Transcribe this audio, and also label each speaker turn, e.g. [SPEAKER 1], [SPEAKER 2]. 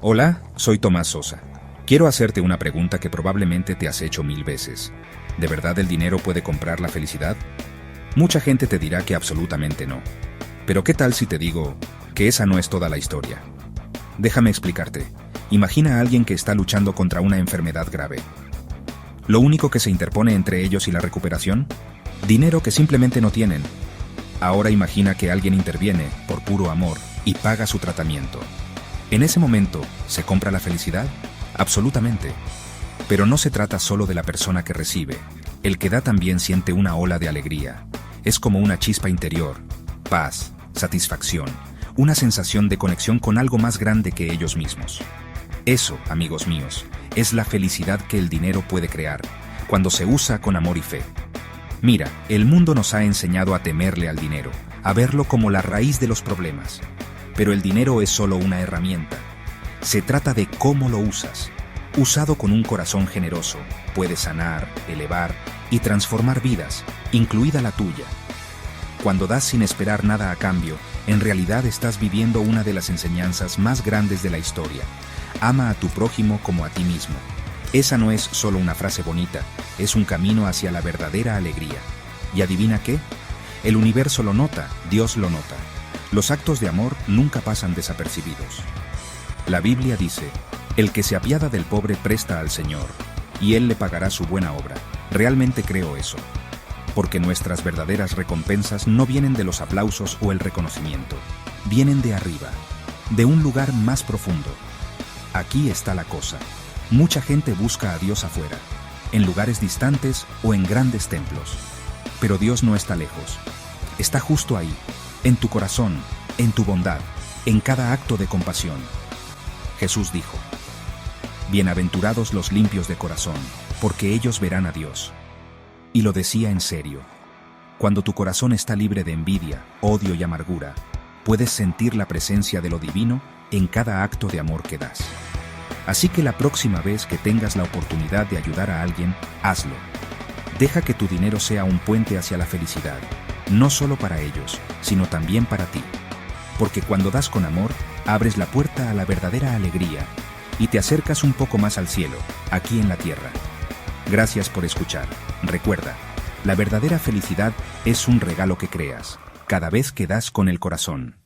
[SPEAKER 1] Hola, soy Tomás Sosa. Quiero hacerte una pregunta que probablemente te has hecho 1000 veces. ¿De verdad el dinero puede comprar la felicidad? Mucha gente te dirá que absolutamente no. Pero ¿qué tal si te digo que esa no es toda la historia? Déjame explicarte. Imagina a alguien que está luchando contra una enfermedad grave. ¿Lo único que se interpone entre ellos y la recuperación? Dinero que simplemente no tienen. Ahora imagina que alguien interviene, por puro amor, y paga su tratamiento. ¿En ese momento se compra la felicidad? Absolutamente. Pero no se trata solo de la persona que recibe. El que da también siente una ola de alegría. Es como una chispa interior, paz, satisfacción, una sensación de conexión con algo más grande que ellos mismos. Eso, amigos míos, es la felicidad que el dinero puede crear, cuando se usa con amor y fe. Mira, el mundo nos ha enseñado a temerle al dinero, a verlo como la raíz de los problemas. Pero el dinero es solo una herramienta. Se trata de cómo lo usas. Usado con un corazón generoso, puede sanar, elevar y transformar vidas, incluida la tuya. Cuando das sin esperar nada a cambio, en realidad estás viviendo una de las enseñanzas más grandes de la historia. Ama a tu prójimo como a ti mismo. Esa no es solo una frase bonita, es un camino hacia la verdadera alegría. ¿Y adivina qué? El universo lo nota, Dios lo nota. Los actos de amor nunca pasan desapercibidos. La Biblia dice, el que se apiada del pobre presta al Señor, y Él le pagará su buena obra. Realmente creo eso. Porque nuestras verdaderas recompensas no vienen de los aplausos o el reconocimiento. Vienen de arriba, de un lugar más profundo. Aquí está la cosa. Mucha gente busca a Dios afuera, en lugares distantes o en grandes templos. Pero Dios no está lejos. Está justo ahí, en tu corazón, en tu bondad, en cada acto de compasión. Jesús dijo, bienaventurados los limpios de corazón, porque ellos verán a Dios. Y lo decía en serio. Cuando tu corazón está libre de envidia, odio y amargura, puedes sentir la presencia de lo divino en cada acto de amor que das. Así que la próxima vez que tengas la oportunidad de ayudar a alguien, hazlo. Deja que tu dinero sea un puente hacia la felicidad, no solo para ellos, sino también para ti. Porque cuando das con amor, abres la puerta a la verdadera alegría y te acercas un poco más al cielo, aquí en la tierra. Gracias por escuchar. Recuerda, la verdadera felicidad es un regalo que creas, cada vez que das con el corazón.